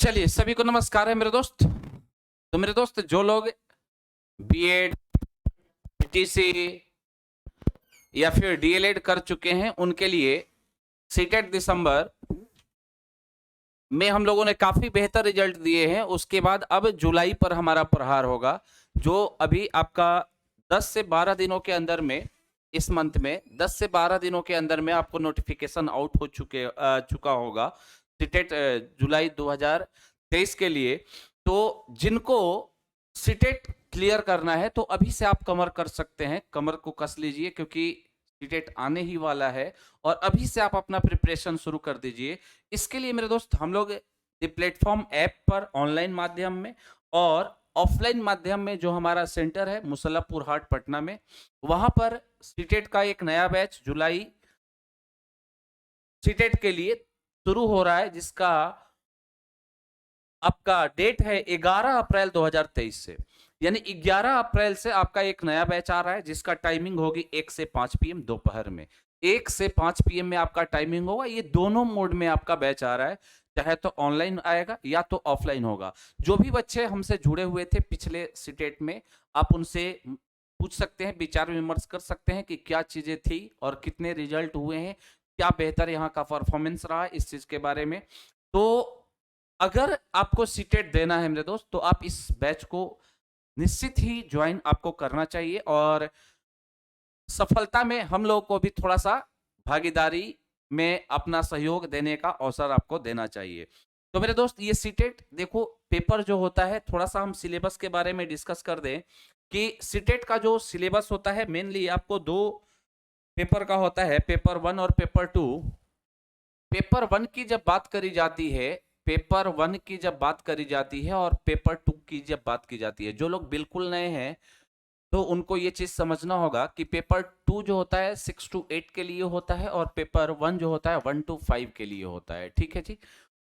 चलिए सभी को नमस्कार है मेरे दोस्त। तो मेरे दोस्त जो लोग बीएड, पीटीसी या फिर डीएलएड कर चुके हैं उनके लिए सीटेट दिसंबर में हम लोगों ने काफी बेहतर रिजल्ट दिए हैं। उसके बाद अब जुलाई पर हमारा प्रहार होगा, जो अभी आपका 10 से 12 दिनों के अंदर में, इस मंथ में 10 से 12 दिनों के अंदर में आपको नोटिफिकेशन आउट हो चुका होगा सीटेट जुलाई 2023 के लिए। तो जिनको सीटेट क्लियर करना है तो अभी से आप कमर कर सकते हैं, कमर को कस लीजिए क्योंकि सीटेट आने ही वाला है और अभी से आप अपना प्रिपरेशन शुरू कर दीजिए। इसके लिए मेरे दोस्त हम लोग प्लेटफॉर्म ऐप पर ऑनलाइन माध्यम में और ऑफलाइन माध्यम में जो हमारा सेंटर है मुसल्लापुर हाट पटना में, वहां पर सीटेट का एक नया बैच जुलाई सीटेट के लिए शुरू हो रहा है, जिसका आपका डेट है 11 अप्रैल 2023 से, यानी 11 अप्रैल से आपका एक नया बैच आ रहा है जिसका टाइमिंग होगी 1 से 5 पीएम दोपहर में। 1 से 5 पीएम में आपका टाइमिंग होगा। ये दोनों मोड में आपका बैच आ रहा है, चाहे तो ऑनलाइन आएगा या तो ऑफलाइन होगा। जो भी बच्चे हमसे जुड़े हुए थे पिछले सीटेट में, आप उनसे पूछ सकते हैं, विचार विमर्श कर सकते हैं कि क्या चीजें थी और कितने रिजल्ट हुए हैं, क्या बेहतर यहाँ का परफॉर्मेंस रहा इस चीज के बारे में। तो अगर आपको सीटेट देना है मेरे दोस्त तो आप इस बैच को निश्चित ही ज्वाइन आपको करना चाहिए और सफलता में हम लोग को भी थोड़ा सा भागीदारी में अपना सहयोग देने का अवसर आपको देना चाहिए। तो मेरे दोस्त ये सीटेट देखो, पेपर जो होता है, थोड़ा सा हम सिलेबस के बारे में डिस्कस कर दें कि सीटेट का जो सिलेबस होता है मेनली आपको दो पेपर का होता है, पेपर 1 और पेपर 2। पेपर 1 की जब बात करी जाती है, पेपर 1 की जब बात करी जाती है और पेपर 2 की जब बात की जाती है, जो लोग बिल्कुल नए हैं तो उनको ये चीज समझना होगा कि पेपर 2 जो होता है 6 to 8 के लिए होता है और पेपर 1 जो होता है 1 to 5 के लिए होता है। ठीक है जी।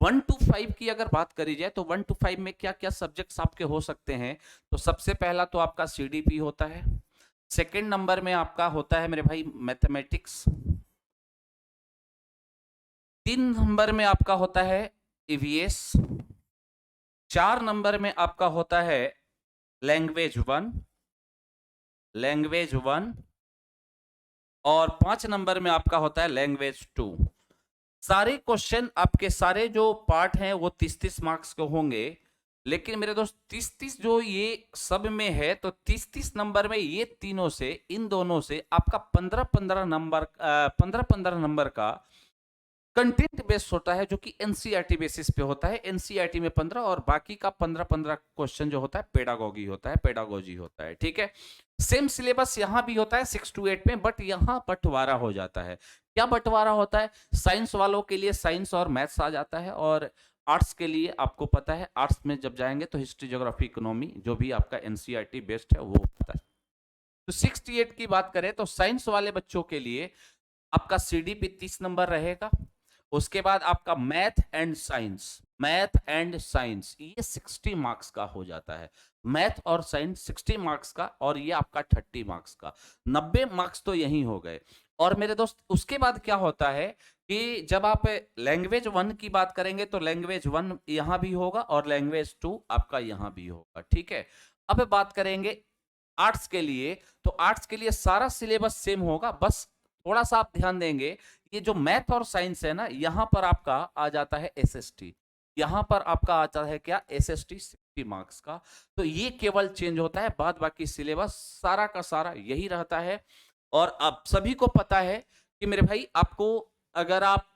1 to 5 की अगर बात करी जाए तो 1 to 5 में क्या क्या सब्जेक्ट्स आपके हो सकते हैं, तो सबसे पहला तो आपका सीडीपी होता है। सेकेंड नंबर में आपका होता है मेरे भाई मैथमेटिक्स। 3 नंबर में आपका होता है ईवीएस। 4 नंबर में आपका होता है लैंग्वेज 1, लैंग्वेज 1 और 5 नंबर में आपका होता है लैंग्वेज 2। सारे क्वेश्चन आपके सारे जो पार्ट हैं वो 30-30 मार्क्स के होंगे, लेकिन मेरे दोस्त 30-30 जो ये सब में है तो 30-30 नंबर में ये तीनों से, इन दोनों से आपका 15-15 नंबर 15-15 नंबर का कंटेंट बेस्ड होता है, जो कि एनसीईआरटी बेसिस पे होता है। एनसीईआरटी में 15 और बाकी का 15-15 क्वेश्चन जो होता है पेडागोगी होता है, पेडागोजी होता है। ठीक है। सेम सिलेबस यहां भी होता है 6 to 8 में, बट यहां बंटवारा हो जाता है। क्या बंटवारा होता है? साइंस वालों के लिए साइंस और मैथ्स आ जाता है और आर्ट्स के लिए आपको पता है, आर्ट्स में जब जाएंगे तो हिस्ट्री, ज्योग्राफी, इकोनॉमी जो भी आपका एनसीईआरटी बेस्ड है वो होता है। तो 68 की बात करें तो साइंस वाले बच्चों के लिए आपका सीडीपी 30 नंबर रहेगा। उसके बाद आपका math and science, math and science ये 60 मार्क्स का हो जाता है। मैथ और साइंस 60 मार्क्स का और ये आपका 30 मार्क्स का, 90 मार्क्स तो यही हो गए। और मेरे दोस्त उसके बाद क्या होता है कि जब आप लैंग्वेज 1 की बात करेंगे तो लैंग्वेज 1 यहां भी होगा और लैंग्वेज 2 आपका यहां भी होगा। ठीक है। अब बात करेंगे आर्ट्स के लिए, तो आर्ट्स के लिए सारा सिलेबस सेम होगा, बस थोड़ा सा आप ध्यान देंगे, ये जो मैथ और साइंस है ना, यहां पर आपका आ जाता है एसएसटी, यहां पर आपका आता है क्या, एसएसटी 60 मार्क्स का। तो ये केवल चेंज होता है, बाद बाकी सिलेबस सारा का सारा यही रहता है। और आप सभी को पता है कि मेरे भाई आपको, अगर आप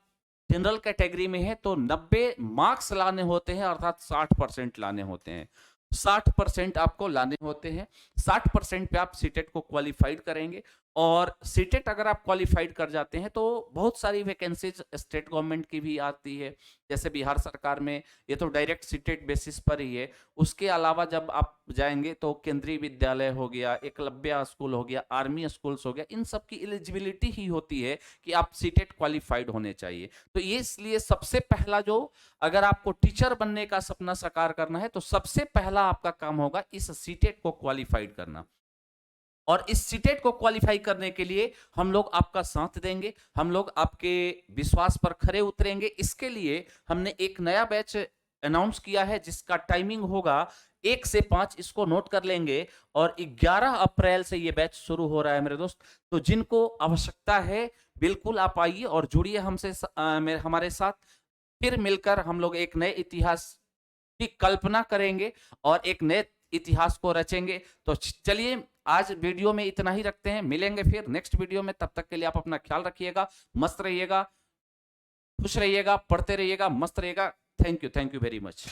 जनरल कैटेगरी में है तो 90 मार्क्स लाने होते हैं, अर्थात 60% लाने होते हैं। 60% आपको लाने होते हैं। 60% पे आप सीटेट को क्वालिफाइड करेंगे और सीटेट अगर आप क्वालिफाइड कर जाते हैं तो बहुत सारी वैकेंसीज स्टेट गवर्नमेंट की भी आती है, जैसे बिहार सरकार में ये तो डायरेक्ट सीटेट बेसिस पर ही है। उसके अलावा जब आप जाएंगे तो केंद्रीय विद्यालय हो गया, एकलव्य स्कूल हो गया, आर्मी स्कूल्स हो गया, इन सब की एलिजिबिलिटी ही होती है कि आप सीटेट क्वालिफाइड होने चाहिए। तो ये इसलिए सबसे पहला जो, अगर आपको टीचर बनने का सपना साकार करना है तो सबसे पहला आपका काम होगा इस सीटेट को क्वालिफाइड करना। और इस सीटेट को क्वालिफाई करने के लिए हम लोग आपका साथ देंगे, हम लोग आपके विश्वास पर खरे उतरेंगे। इसके लिए हमने एक नया बैच अनाउंस किया है जिसका टाइमिंग होगा 1 से 5, इसको नोट कर लेंगे। और 11 अप्रैल से ये बैच शुरू हो रहा है मेरे दोस्त। तो जिनको आवश्यकता है बिल्कुल आप आइए और जुड़िए हमसे, हमारे साथ। फिर मिलकर हम लोग एक नए इतिहास की कल्पना करेंगे और एक नए इतिहास को रचेंगे। तो चलिए आज वीडियो में इतना ही रखते हैं, मिलेंगे फिर नेक्स्ट वीडियो में। तब तक के लिए आप अपना ख्याल रखिएगा, मस्त रहिएगा, खुश रहिएगा, पढ़ते रहिएगा, मस्त रहिएगा। Thank you very much.